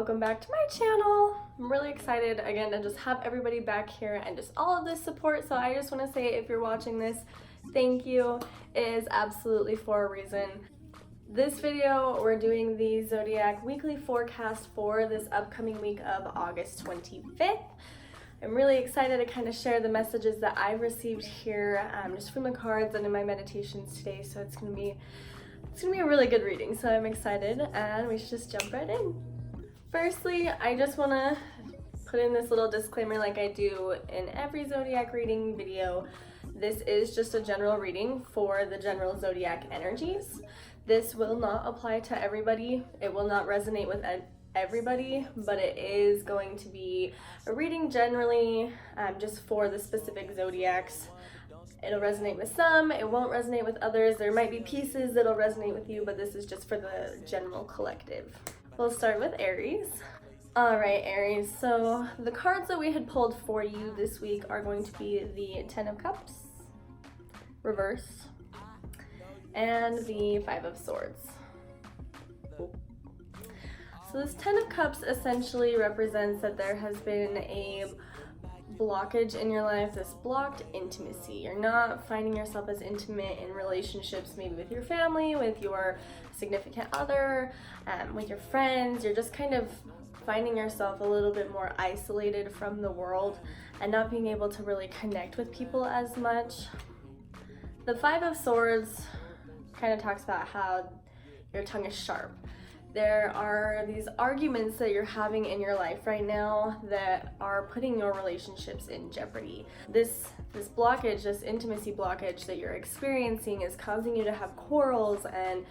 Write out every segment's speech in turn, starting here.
welcome back to my channel. I'm really excited again to just have everybody back here and just all of this support. So I just want to say, if you're watching this, thank you. It is absolutely for a reason. This video, we're doing the Zodiac weekly forecast for this upcoming week of August 25th. I'm really excited to kind of share the messages that I've received here just from the cards and in my meditations today. So it's gonna be a really good reading, so I'm excited, and we should just jump right in. Firstly, I just want to put in this little disclaimer like I do in every Zodiac reading video. This is just a general reading for the general Zodiac energies. This will not apply to everybody. It will not resonate with everybody, but it is going to be a reading generally just for the specific Zodiacs. It'll resonate with some, it won't resonate with others. There might be pieces that'll resonate with you, but this is just for the general collective. We'll start with Aries. Alright, Aries, so the cards that we had pulled for you this week are going to be the Ten of Cups, reverse, and the Five of Swords. So this Ten of Cups essentially represents that there has been a blockage in your life, this blocked intimacy. You're not finding yourself as intimate in relationships, maybe with your family, with your significant other, with your friends. You're just kind of finding yourself a little bit more isolated from the world and not being able to really connect with people as much. The Five of Swords kind of talks about how your tongue is sharp. There are these arguments that you're having in your life right now that are putting your relationships in jeopardy. This blockage, this intimacy blockage that you're experiencing is causing you to have quarrels and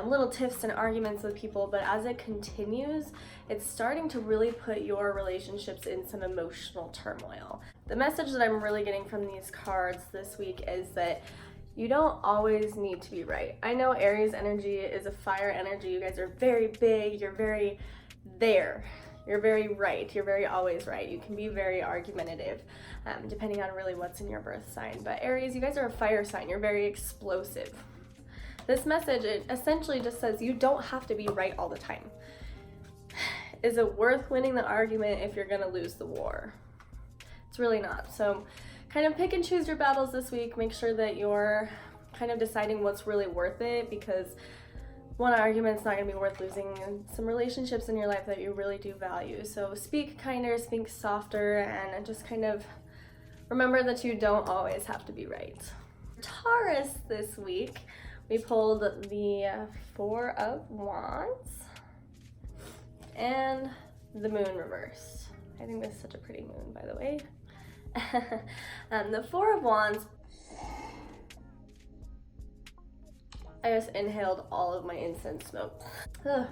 little tiffs and arguments with people, but as it continues, it's starting to really put your relationships in some emotional turmoil. The message that I'm really getting from these cards this week is that you don't always need to be right. I know Aries energy is a fire energy. You guys are very big, you're very there. You're very right, you're very always right. You can be very argumentative, depending on really what's in your birth sign. But Aries, you guys are a fire sign, you're very explosive. This message, it essentially just says you don't have to be right all the time. Is it worth winning the argument if you're gonna lose the war? It's really not. So kind of pick and choose your battles this week. Make sure that you're kind of deciding what's really worth it, because one argument's not gonna be worth losing some relationships in your life that you really do value. So speak kinder, speak softer, and just kind of remember that you don't always have to be right. Taurus this week, we pulled the Four of Wands and the Moon reversed. I think this is such a pretty moon, by the way. The Four of Wands, I just inhaled all of my incense smoke. The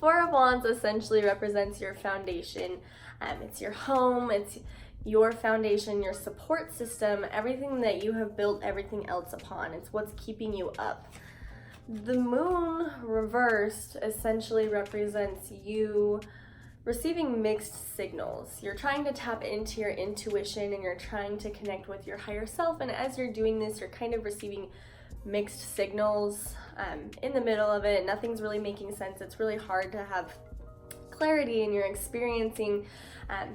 Four of Wands essentially represents your foundation. It's your home, it's your foundation, your support system, everything that you have built everything else upon. It's what's keeping you up. The Moon reversed essentially represents you receiving mixed signals. You're trying to tap into your intuition and you're trying to connect with your higher self, and as you're doing this, you're kind of receiving mixed signals in the middle of it. Nothing's really making sense. It's really hard to have clarity, and you're experiencing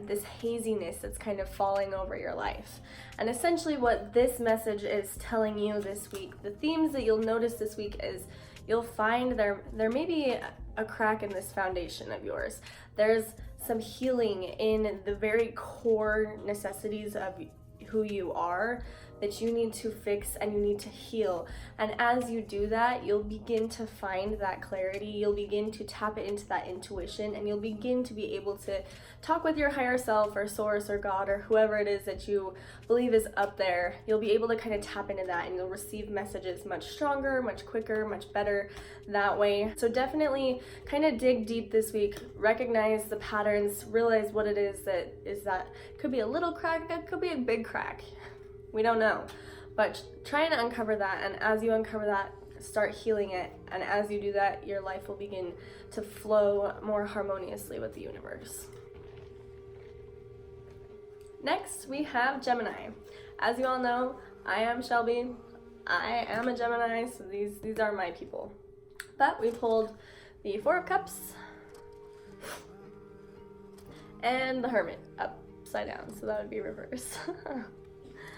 this haziness that's kind of falling over your life. And essentially what this message is telling you this week, the themes that you'll notice this week is you'll find there may be a crack in this foundation of yours. There's some healing in the very core necessities of who you are that you need to fix and you need to heal. And as you do that, you'll begin to find that clarity, you'll begin to tap into that intuition, and you'll begin to be able to talk with your higher self or source or God or whoever it is that you believe is up there. You'll be able to kind of tap into that, and you'll receive messages much stronger, much quicker, much better that way. So definitely kind of dig deep this week, recognize the patterns, realize what it is that could be a little crack, that could be a big crack. We don't know, but try and uncover that, and as you uncover that, start healing it, and as you do that, your life will begin to flow more harmoniously with the universe. Next, we have Gemini. As you all know, I am Shelby. I am a Gemini, so these are my people. But we pulled the Four of Cups, and the Hermit upside down, so that would be reverse.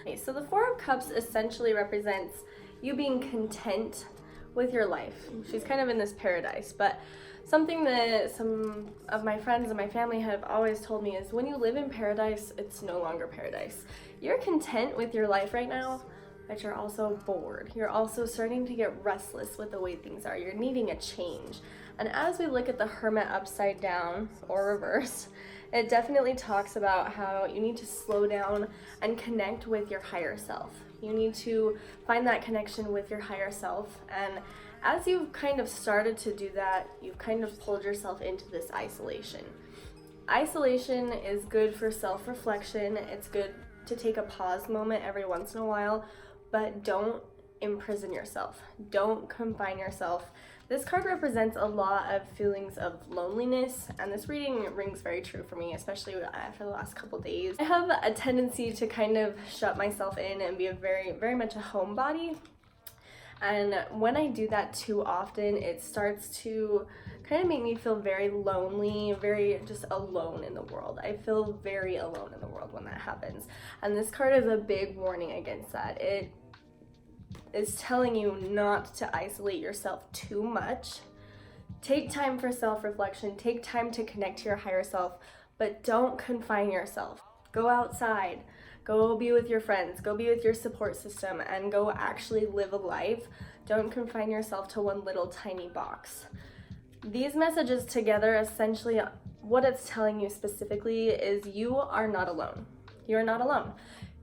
Okay, so the Four of Cups essentially represents you being content with your life. She's kind of in this paradise, but something that some of my friends and my family have always told me is when you live in paradise, it's no longer paradise. You're content with your life right now, but you're also bored. You're also starting to get restless with the way things are. You're needing a change. And as we look at the Hermit upside down or reverse, it definitely talks about how you need to slow down and connect with your higher self. You need to find that connection with your higher self. And as you've kind of started to do that, you've kind of pulled yourself into this isolation. Isolation is good for self-reflection. It's good to take a pause moment every once in a while, but don't imprison yourself. Don't confine yourself. This card represents a lot of feelings of loneliness, and this reading rings very true for me, especially for the last couple days. I have a tendency to kind of shut myself in and be very much a homebody. And when I do that too often, it starts to kind of make me feel very lonely, very just alone in the world. I feel very alone in the world when that happens. And this card is a big warning against that. It is telling you not to isolate yourself too much. Take time for self-reflection. Take time to connect to your higher self, but don't confine yourself. Go outside. Go be with your friends, go be with your support system, and go actually live a life. Don't confine yourself to one little tiny box. These messages together, essentially, what it's telling you specifically is you are not alone. You're not alone.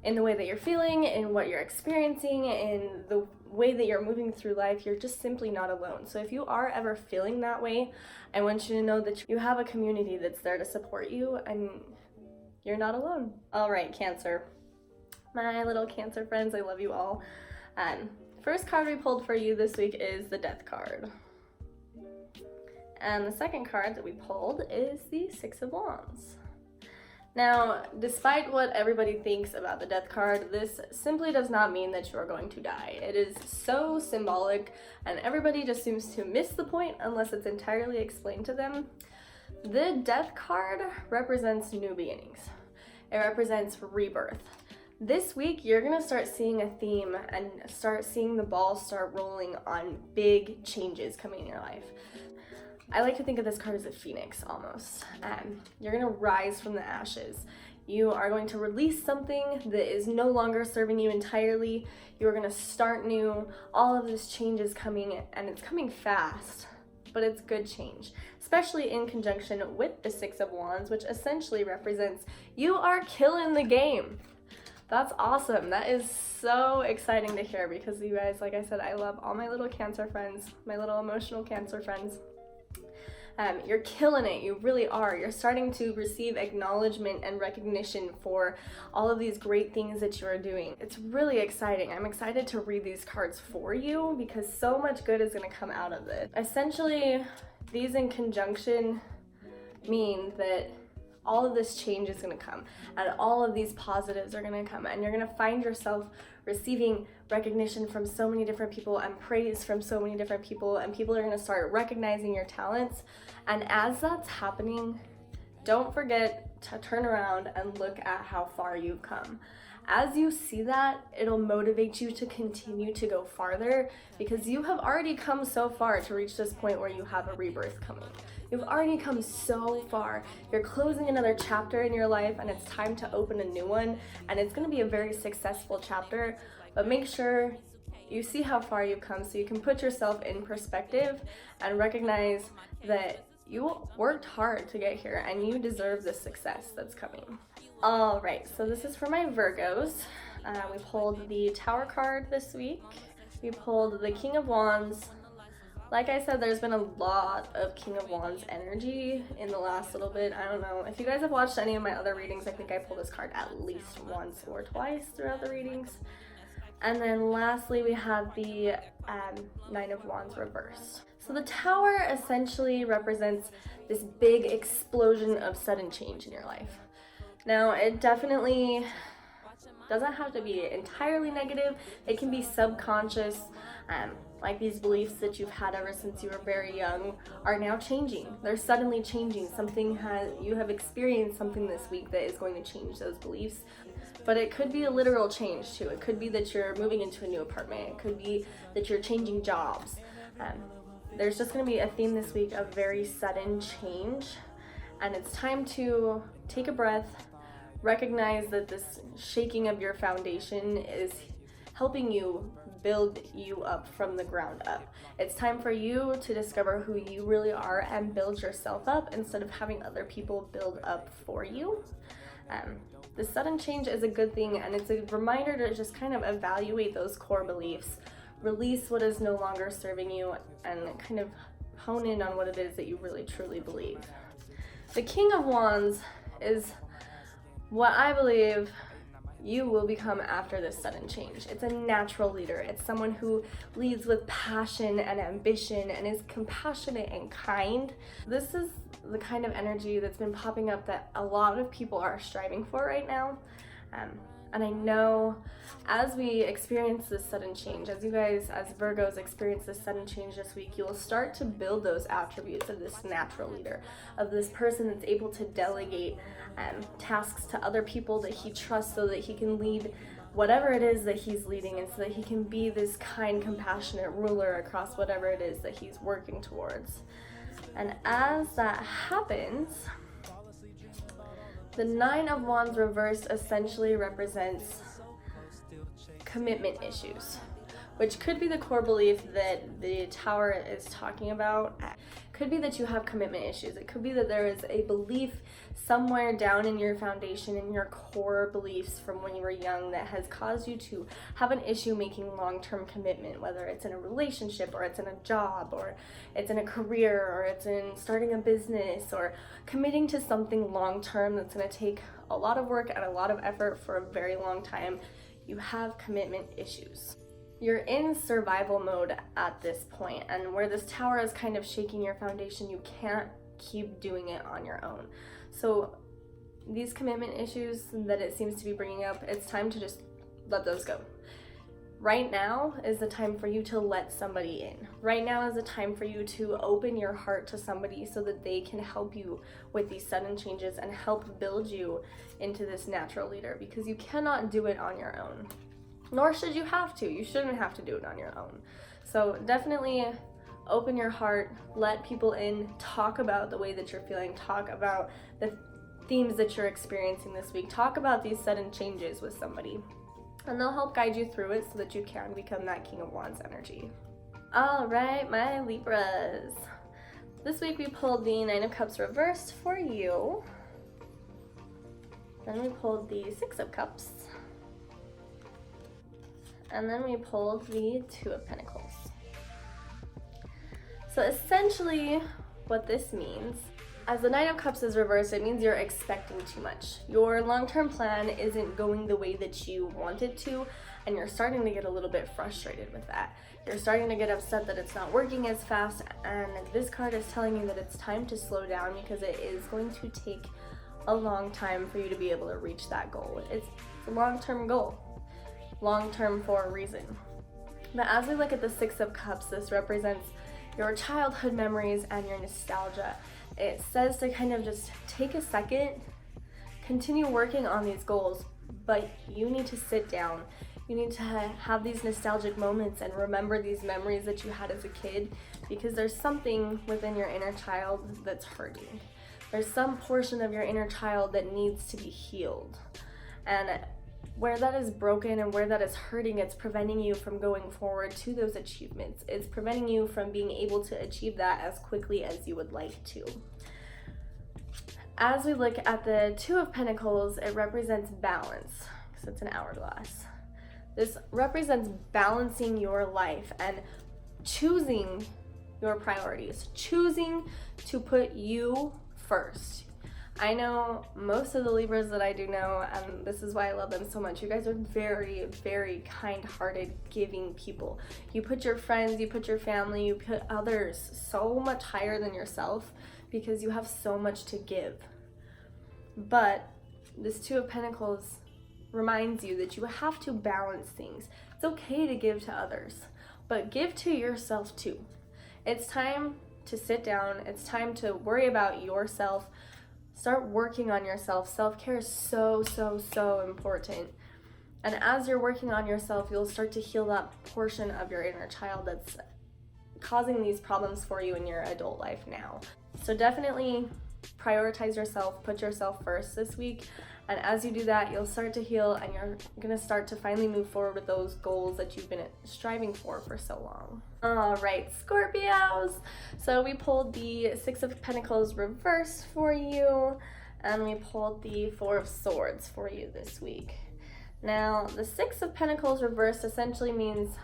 In the way that you're feeling, in what you're experiencing, in the way that you're moving through life, you're just simply not alone. So if you are ever feeling that way, I want you to know that you have a community that's there to support you, and you're not alone. All right, Cancer. My little Cancer friends, I love you all. First card we pulled for you this week is the Death card. And the second card that we pulled is the Six of Wands. Now, despite what everybody thinks about the Death card, this simply does not mean that you are going to die. It is so symbolic, and everybody just seems to miss the point unless it's entirely explained to them. The Death card represents new beginnings. It represents rebirth. This week, you're gonna start seeing a theme and start seeing the ball start rolling on big changes coming in your life. I like to think of this card as a phoenix almost. You're gonna rise from the ashes. You are going to release something that is no longer serving you entirely. You're gonna start new. All of this change is coming, and it's coming fast, but it's good change, especially in conjunction with the Six of Wands, which essentially represents you are killing the game. That's awesome. That is so exciting to hear because you guys, like I said, I love all my little Cancer friends, my little emotional Cancer friends. You're killing it. You really are. You're starting to receive acknowledgement and recognition for all of these great things that you are doing. It's really exciting. I'm excited to read these cards for you because so much good is going to come out of it. Essentially, these in conjunction mean that all of this change is going to come and all of these positives are going to come, and you're going to find yourself receiving recognition from so many different people and praise from so many different people, and people are going to start recognizing your talents. And as that's happening, don't forget to turn around and look at how far you've come. As you see that, it'll motivate you to continue to go farther because you have already come so far to reach this point where you have a rebirth coming. You've already come so far. You're closing another chapter in your life, and it's time to open a new one, and it's going to be a very successful chapter, but make sure you see how far you've come so you can put yourself in perspective and recognize that you worked hard to get here and you deserve the success that's coming. All right, so this is for my Virgos. We pulled the Tower card this week. We pulled the King of Wands. Like I said, there's been a lot of King of Wands energy in the last little bit. I don't know. If you guys have watched any of my other readings, I think I pulled this card at least once or twice throughout the readings. And then lastly, we have the Nine of Wands reversed. So the Tower essentially represents this big explosion of sudden change in your life. Now, it definitely doesn't have to be entirely negative. It can be subconscious. Like these beliefs that you've had ever since you were very young are now changing. They're suddenly changing. You have experienced something this week that is going to change those beliefs. But it could be a literal change too. It could be that you're moving into a new apartment. It could be that you're changing jobs. There's just going to be a theme this week of very sudden change. And it's time to take a breath, recognize that this shaking of your foundation is helping you build you up from the ground up. It's time for you to discover who you really are and build yourself up instead of having other people build up for you. The sudden change is a good thing, and it's a reminder to just kind of evaluate those core beliefs, release what is no longer serving you, and kind of hone in on what it is that you really truly believe. The King of Wands is what I believe you will become after this sudden change. It's a natural leader. It's someone who leads with passion and ambition and is compassionate and kind. This is the kind of energy that's been popping up that a lot of people are striving for right now. And I know as we experience this sudden change, as you guys, as Virgos, experience this sudden change this week, you'll start to build those attributes of this natural leader, of this person that's able to delegate tasks to other people that he trusts so that he can lead whatever it is that he's leading, and so that he can be this kind, compassionate ruler across whatever it is that he's working towards. And as that happens, the Nine of Wands reversed essentially represents commitment issues, which could be the core belief that the Tower is talking about. Could be that you have commitment issues. It could be that there is a belief somewhere down in your foundation, in your core beliefs from when you were young, that has caused you to have an issue making long-term commitment, whether it's in a relationship or it's in a job or it's in a career or it's in starting a business or committing to something long-term that's going to take a lot of work and a lot of effort for a very long time. You have commitment issues. You're in survival mode at this point, and where this Tower is kind of shaking your foundation, you can't keep doing it on your own. So these commitment issues that it seems to be bringing up, it's time to just let those go. Right now is the time for you to let somebody in. Right now is the time for you to open your heart to somebody so that they can help you with these sudden changes and help build you into this natural leader, because you cannot do it on your own. Nor should you have to. You shouldn't have to do it on your own. So definitely open your heart, let people in, talk about the way that you're feeling, talk about the themes that you're experiencing this week, talk about these sudden changes with somebody, and they'll help guide you through it so that you can become that King of Wands energy. All right, my Libras. This week we pulled the Nine of Cups reversed for you. Then we pulled the Six of Cups. And then we pulled the Two of Pentacles. So essentially what this means, as the Nine of Cups is reversed, it means you're expecting too much. Your long-term plan isn't going the way that you want it to, and you're starting to get a little bit frustrated with that. You're starting to get upset that it's not working as fast, and this card is telling you that it's time to slow down, because it is going to take a long time for you to be able to reach that goal. It's a long-term goal. Long-term for a reason. But as we look at the Six of Cups, this represents your childhood memories and your nostalgia. It says to kind of just take a second, continue working on these goals, but you need to sit down. You need to have these nostalgic moments and remember these memories that you had as a kid, because there's something within your inner child that's hurting. There's some portion of your inner child that needs to be healed. And where that is broken and where that is hurting, it's preventing you from going forward to those achievements. It's preventing you from being able to achieve that as quickly as you would like to. As we look at the Two of Pentacles, it represents balance, because it's an hourglass. This represents balancing your life and choosing your priorities, choosing to put you first. I know most of the Libras that I do know, and this is why I love them so much. You guys are very, very kind-hearted, giving people. You put your friends, you put your family, you put others so much higher than yourself because you have so much to give. But this Two of Pentacles reminds you that you have to balance things. It's okay to give to others but give to yourself too. It's time to sit down. It's time to worry about yourself. Start working on yourself. Self-care is so, so, so important. And as you're working on yourself, you'll start to heal that portion of your inner child that's causing these problems for you in your adult life now. So definitely prioritize yourself, put yourself first this week. And as you do that, you'll start to heal, and you're gonna start to finally move forward with those goals that you've been striving for so long. All right, Scorpios. So we pulled the Six of Pentacles reversed for you, and we pulled the Four of Swords for you this week. Now, the Six of Pentacles reversed essentially means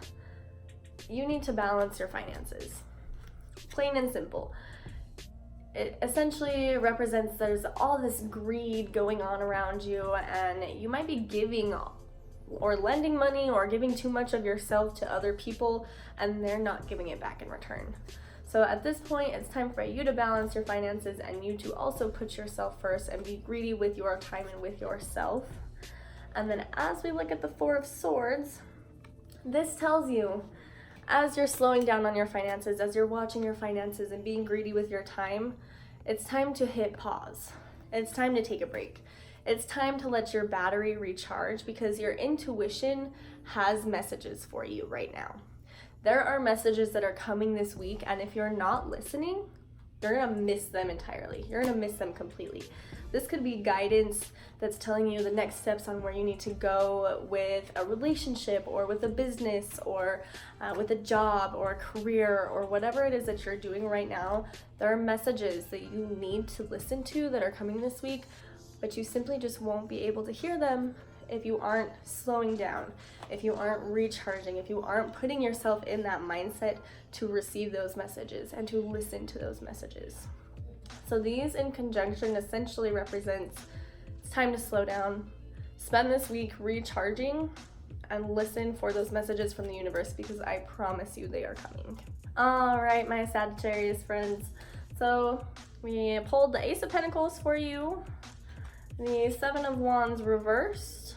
you need to balance your finances. Plain and simple. It essentially represents there's all this greed going on around you, and you might be giving or lending money or giving too much of yourself to other people, and they're not giving it back in return. So at this point, it's time for you to balance your finances, and you to also put yourself first and be greedy with your time and with yourself. And then as we look at the Four of Swords, this tells you, as you're slowing down on your finances, as you're watching your finances and being greedy with your time, it's time to hit pause. It's time to take a break. It's time to let your battery recharge, because your intuition has messages for you right now. There are messages that are coming this week, and if you're not listening, you're gonna miss them entirely. You're gonna miss them completely. This could be guidance that's telling you the next steps on where you need to go with a relationship, or with a business, or with a job or a career, or whatever it is that you're doing right now. There are messages that you need to listen to that are coming this week, but you simply just won't be able to hear them if you aren't slowing down, if you aren't recharging, if you aren't putting yourself in that mindset to receive those messages and to listen to those messages. So these in conjunction essentially represents it's time to slow down, spend this week recharging, and listen for those messages from the universe, because I promise you they are coming. All right, my Sagittarius friends. So we pulled the Ace of Pentacles for you, the Seven of Wands reversed,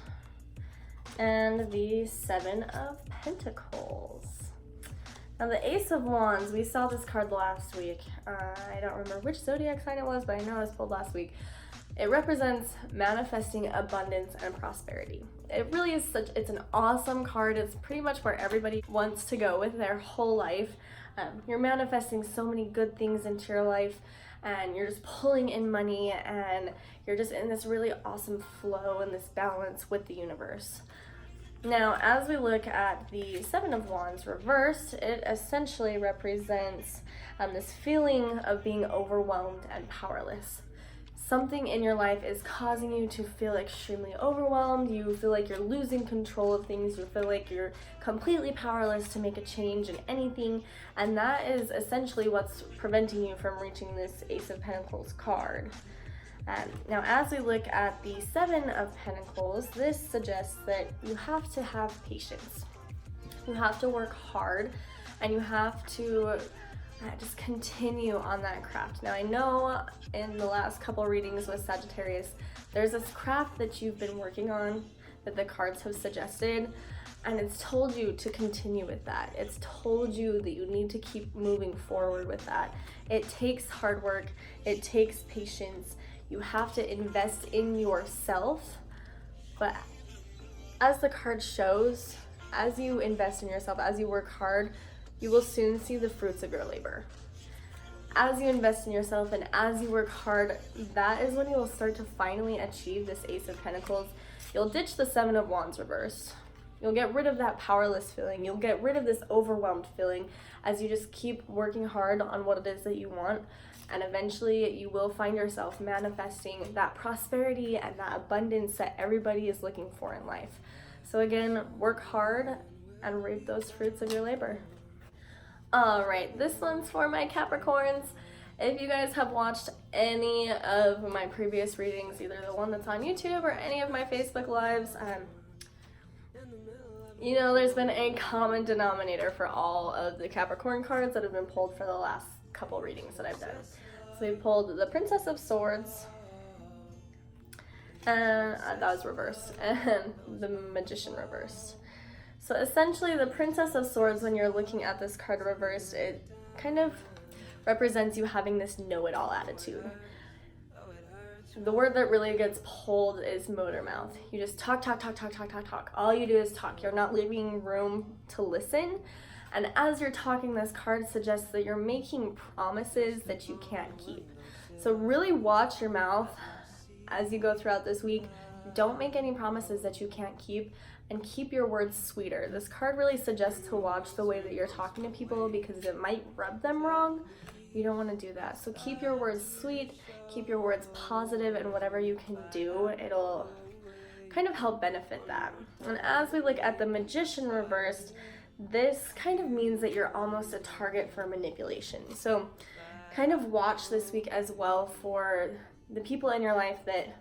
and the Seven of Pentacles. Now the Ace of Wands, we saw this card last week. I don't remember which zodiac sign it was, but I know it was pulled last week. It represents manifesting abundance and prosperity. It really is it's an awesome card. It's pretty much where everybody wants to go with their whole life. You're manifesting so many good things into your life, and you're just pulling in money, and you're just in this really awesome flow and this balance with the universe. Now, as we look at the Seven of Wands reversed, it essentially represents this feeling of being overwhelmed and powerless. Something in your life is causing you to feel extremely overwhelmed. You feel like you're losing control of things. You feel like you're completely powerless to make a change in anything. And that is essentially what's preventing you from reaching this Ace of Pentacles card. Now, as we look at the Seven of Pentacles, this suggests that you have to have patience. You have to work hard, and you have to just continue on that craft. Now, I know in the last couple readings with Sagittarius, there's this craft that you've been working on that the cards have suggested, and it's told you to continue with that. It's told you that you need to keep moving forward with that. It takes hard work. It takes patience. You have to invest in yourself. But as the card shows, as you invest in yourself, as you work hard, you will soon see the fruits of your labor. As you invest in yourself and as you work hard, that is when you will start to finally achieve this Ace of Pentacles. You'll ditch the Seven of Wands reversed. You'll get rid of that powerless feeling. You'll get rid of this overwhelmed feeling as you just keep working hard on what it is that you want. And eventually you will find yourself manifesting that prosperity and that abundance that everybody is looking for in life. So again, work hard and reap those fruits of your labor. All right, this one's for my Capricorns. If you guys have watched any of my previous readings, either the one that's on YouTube or any of my Facebook lives, you know there's been a common denominator for all of the Capricorn cards that have been pulled for the last couple readings that I've done. So we pulled the Princess of Swords, and that was reversed, and the Magician reversed. So essentially the Princess of Swords, when you're looking at this card reversed, it kind of represents you having this know-it-all attitude. The word that really gets pulled is motor mouth. You just talk, talk, talk, talk, talk, talk, talk. All you do is talk. You're not leaving room to listen. And as you're talking, this card suggests that you're making promises that you can't keep. So really watch your mouth as you go throughout this week. Don't make any promises that you can't keep, and keep your words sweeter. This card really suggests to watch the way that you're talking to people because it might rub them wrong. You don't want to do that. So keep your words sweet, keep your words positive, and whatever you can do, it'll kind of help benefit that. And as we look at the Magician reversed, this kind of means that you're almost a target for manipulation. So kind of watch this week as well for the people in your life that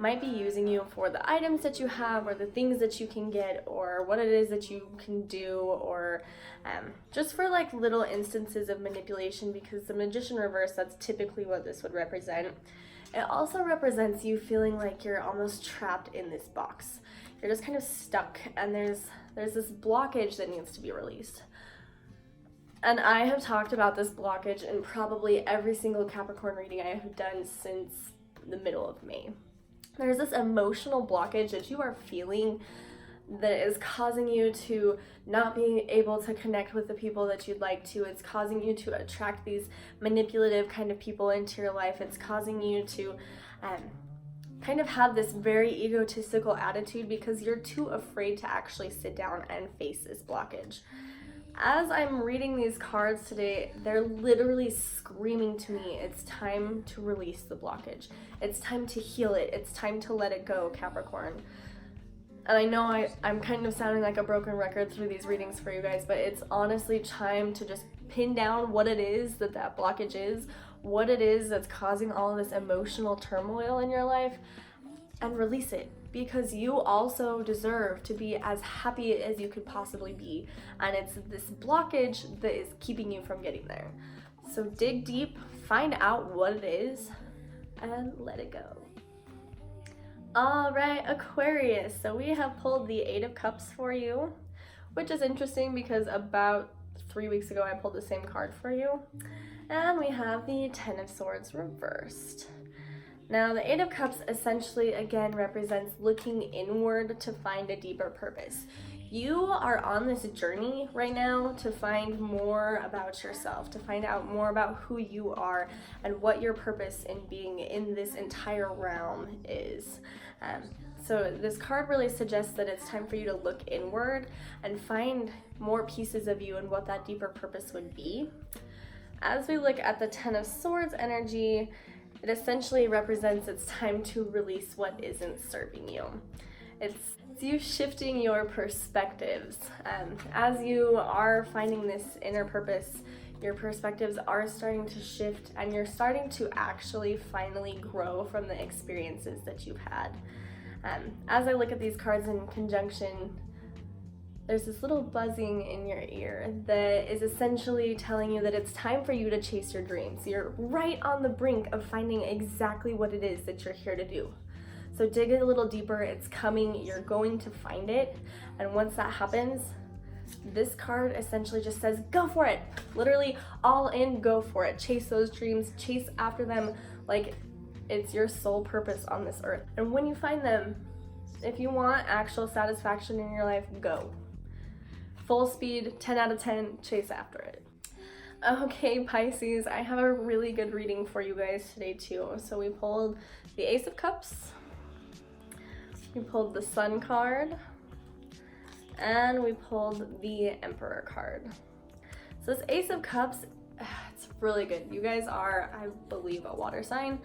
might be using you for the items that you have, or the things that you can get, or what it is that you can do, or just for like little instances of manipulation, because the Magician reverse, that's typically what this would represent. It also represents you feeling like you're almost trapped in this box. You're just kind of stuck, and there's this blockage that needs to be released. And I have talked about this blockage in probably every single Capricorn reading I have done since the middle of May. There's this emotional blockage that you are feeling that is causing you to not be able to connect with the people that you'd like to. It's causing you to attract these manipulative kind of people into your life. It's causing you to kind of have this very egotistical attitude because you're too afraid to actually sit down and face this blockage. As I'm reading these cards today, they're literally screaming to me, it's time to release the blockage. It's time to heal it. It's time to let it go, Capricorn. And I know I'm kind of sounding like a broken record through these readings for you guys, but it's honestly time to just pin down what it is that blockage is, what it is that's causing all this emotional turmoil in your life, and release it. Because you also deserve to be as happy as you could possibly be. And it's this blockage that is keeping you from getting there. So dig deep, find out what it is, and let it go. All right, Aquarius. So we have pulled the Eight of Cups for you, which is interesting because about 3 weeks ago I pulled the same card for you. And we have the Ten of Swords reversed. Now, the Eight of Cups essentially, again, represents looking inward to find a deeper purpose. You are on this journey right now to find more about yourself, to find out more about who you are and what your purpose in being in this entire realm is. So this card really suggests that it's time for you to look inward and find more pieces of you and what that deeper purpose would be. As we look at the Ten of Swords energy, it essentially represents it's time to release what isn't serving you. It's you shifting your perspectives. As you are finding this inner purpose, your perspectives are starting to shift and you're starting to actually finally grow from the experiences that you've had. As I look at these cards in conjunction, there's this little buzzing in your ear that is essentially telling you that it's time for you to chase your dreams. You're right on the brink of finding exactly what it is that you're here to do. So dig a little deeper, it's coming, you're going to find it. And once that happens, this card essentially just says, go for it. Literally all in, go for it. Chase those dreams, chase after them like it's your sole purpose on this earth. And when you find them, if you want actual satisfaction in your life, go. Full speed, 10 out of 10, chase after it. Okay, Pisces, I have a really good reading for you guys today too. So we pulled the Ace of Cups, we pulled the Sun card, and we pulled the Emperor card. So this Ace of Cups, it's really good. You guys are, I believe, a water sign.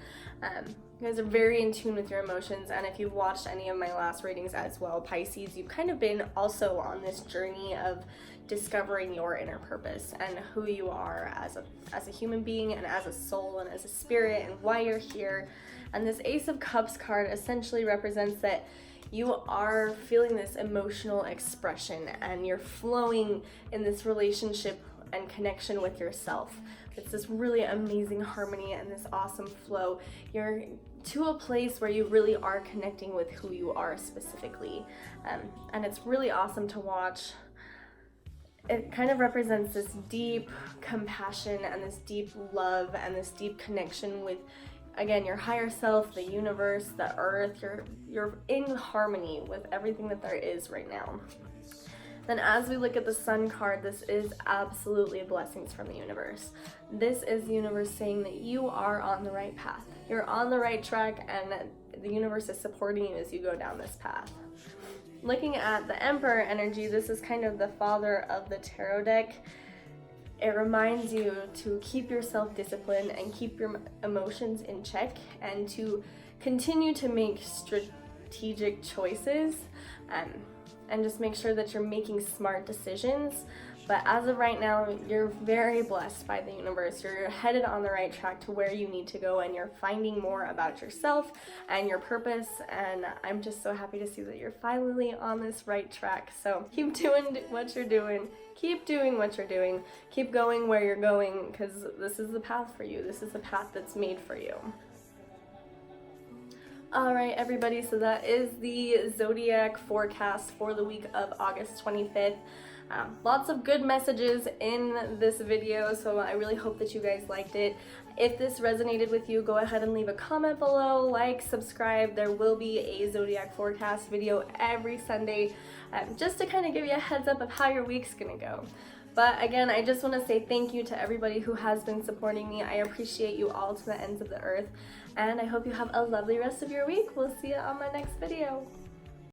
You guys are very in tune with your emotions, and if you've watched any of my last readings as well, Pisces, you've kind of been also on this journey of discovering your inner purpose and who you are as a human being and as a soul and as a spirit and why you're here. And this Ace of Cups card essentially represents that you are feeling this emotional expression and you're flowing in this relationship and connection with yourself. It's this really amazing harmony and this awesome flow. You're to a place where you really are connecting with who you are specifically. And it's really awesome to watch. It kind of represents this deep compassion and this deep love and this deep connection with, again, your higher self, the universe, the earth. You're in harmony with everything that there is right now. Then as we look at the Sun card, this is absolutely blessings from the universe. This is the universe saying that you are on the right path. You're on the right track, and the universe is supporting you as you go down this path. Looking at the Emperor energy, this is kind of the father of the tarot deck. It reminds you to keep yourself disciplined and keep your emotions in check, and to continue to make strategic choices, and just make sure that you're making smart decisions. But as of right now, you're very blessed by the universe. You're headed on the right track to where you need to go, and you're finding more about yourself and your purpose. And I'm just so happy to see that you're finally on this right track. So keep doing what you're doing. Keep doing what you're doing. Keep going where you're going, because this is the path for you. This is the path that's made for you. Alright everybody, so that is the Zodiac forecast for the week of August 25th. Lots of good messages in this video, so I really hope that you guys liked it. If this resonated with you, go ahead and leave a comment below, like, subscribe. There will be a Zodiac forecast video every Sunday, just to kind of give you a heads up of how your week's gonna go. But again, I just want to say thank you to everybody who has been supporting me. I appreciate you all to the ends of the earth, and I hope you have a lovely rest of your week. We'll see you on my next video.